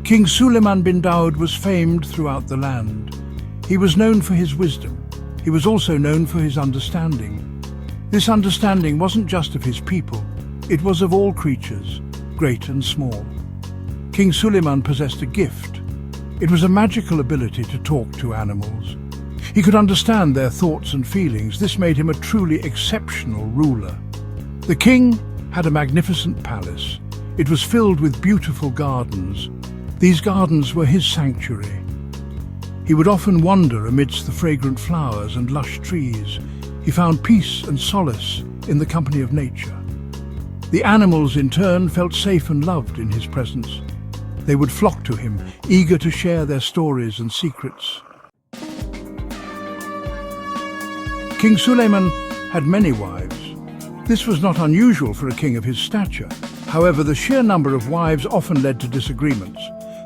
King Suleiman bin Daud was famed throughout the land. He was known for his wisdom. He was also known for his understanding. This understanding wasn't just of his people, it was of all creatures, great and small. King Suleiman possessed a gift. It was a magical ability to talk to animals. He could understand their thoughts and feelings. This made him a truly exceptional ruler. The king had a magnificent palace. It was filled with beautiful gardens. These gardens were his sanctuary. He would often wander amidst the fragrant flowers and lush trees. He found peace and solace in the company of nature. The animals, in turn, felt safe and loved in his presence. They would flock to him, eager to share their stories and secrets. King Suleiman had many wives. This was not unusual for a king of his stature. However, the sheer number of wives often led to disagreements.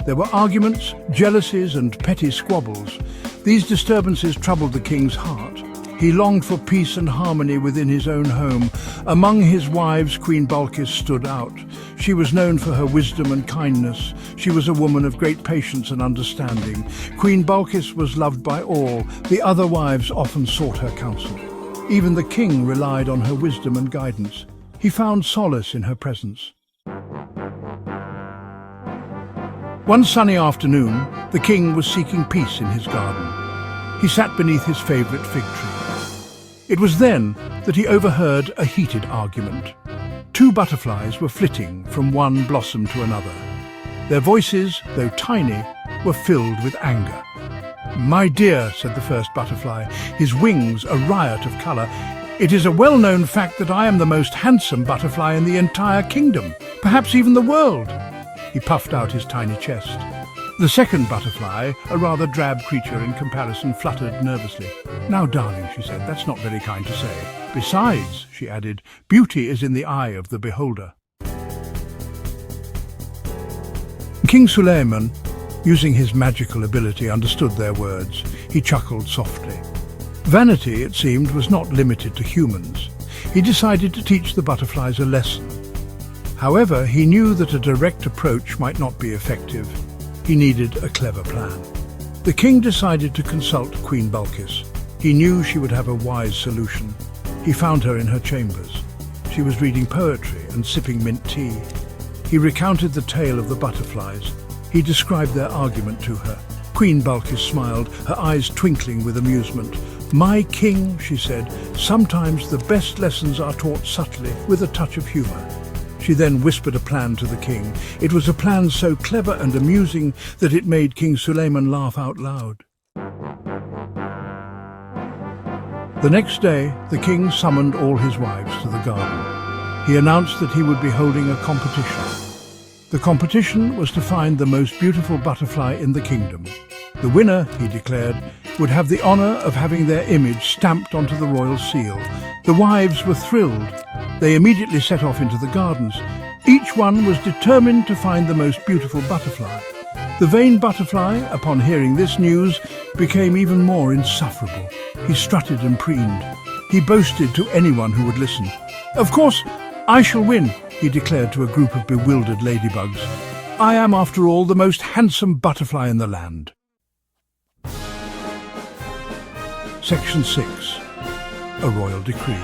There were arguments, jealousies, and petty squabbles. These disturbances troubled the king's heart. He longed for peace and harmony within his own home. Among his wives, Queen Balkis stood out. She was known for her wisdom and kindness. She was a woman of great patience and understanding. Queen Balkis was loved by all. The other wives often sought her counsel. Even the king relied on her wisdom and guidance. He found solace in her presence. One sunny afternoon, the king was seeking peace in his garden. He sat beneath his favorite fig tree. It was then that he overheard a heated argument. Two butterflies were flitting from one blossom to another. Their voices, though tiny, were filled with anger. "My dear," said the first butterfly, his wings a riot of colour, "it is a well-known fact that I am the most handsome butterfly in the entire kingdom, perhaps even the world." He puffed out his tiny chest. The second butterfly, a rather drab creature in comparison, fluttered nervously. "Now, darling," she said, "that's not very kind to say. Besides," she added, "beauty is in the eye of the beholder." King Suleiman, using his magical ability, understood their words. He chuckled softly. Vanity, it seemed, was not limited to humans. He decided to teach the butterflies a lesson. However, he knew that a direct approach might not be effective. He needed a clever plan. The king decided to consult Queen Balkis. He knew she would have a wise solution. He found her in her chambers. She was reading poetry and sipping mint tea. He recounted the tale of the butterflies. He described their argument to her. Queen Balkis smiled, her eyes twinkling with amusement. "My king," she said, "sometimes the best lessons are taught subtly, with a touch of humour." She then whispered a plan to the king. It was a plan so clever and amusing that it made King Suleiman laugh out loud. The next day, the king summoned all his wives to the garden. He announced that he would be holding a competition. The competition was to find the most beautiful butterfly in the kingdom. The winner, he declared, would have the honour of having their image stamped onto the royal seal. The wives were thrilled. They immediately set off into the gardens. Each one was determined to find the most beautiful butterfly. The vain butterfly, upon hearing this news, became even more insufferable. He strutted and preened. He boasted to anyone who would listen. "Of course, I shall win," he declared to a group of bewildered ladybugs. "I am, after all, the most handsome butterfly in the land." Section 6. A Royal Decree.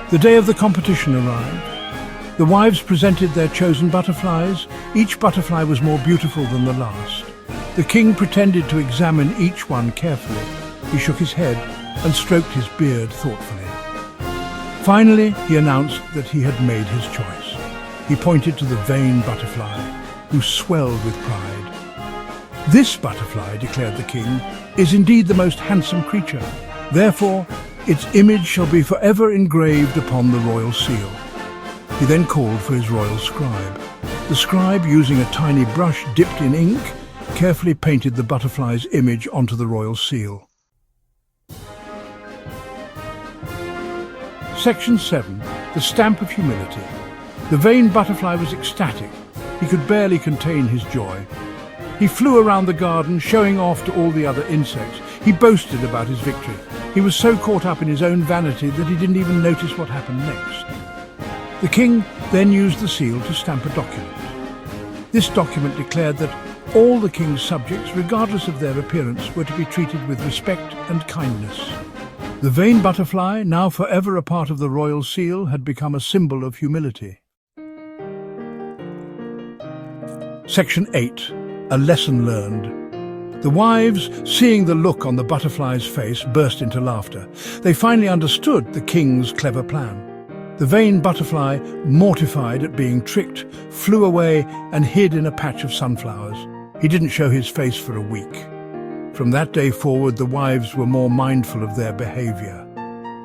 The day of the competition arrived. The wives presented their chosen butterflies. Each butterfly was more beautiful than the last. The king pretended to examine each one carefully. He shook his head and stroked his beard thoughtfully. Finally, he announced that he had made his choice. He pointed to the vain butterfly, who swelled with pride. "This butterfly," declared the king, "is indeed the most handsome creature. Therefore, its image shall be forever engraved upon the royal seal." He then called for his royal scribe. The scribe, using a tiny brush dipped in ink, carefully painted the butterfly's image onto the royal seal. Section 7. The Stamp of Humility. The vain butterfly was ecstatic. He could barely contain his joy. He flew around the garden, showing off to all the other insects. He boasted about his victory. He was so caught up in his own vanity that he didn't even notice what happened next. The king then used the seal to stamp a document. This document declared that all the king's subjects, regardless of their appearance, were to be treated with respect and kindness. The vain butterfly, now forever a part of the royal seal, had become a symbol of humility. Section 8. A lesson learned. The wives, seeing the look on the butterfly's face, burst into laughter. They finally understood the king's clever plan. The vain butterfly, mortified at being tricked, flew away and hid in a patch of sunflowers. He didn't show his face for a week. From that day forward, the wives were more mindful of their behavior.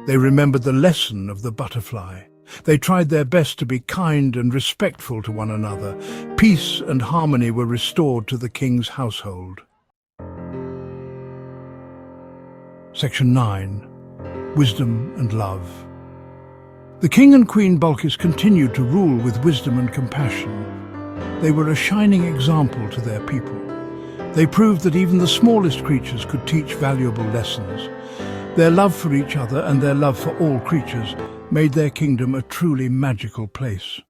They remembered the lesson of the butterfly. They tried their best to be kind and respectful to one another. Peace and harmony were restored to the king's household. Section 9. Wisdom and Love. The king and queen Balkis continued to rule with wisdom and compassion. They were a shining example to their people. They proved that even the smallest creatures could teach valuable lessons. Their love for each other and their love for all creatures made their kingdom a truly magical place.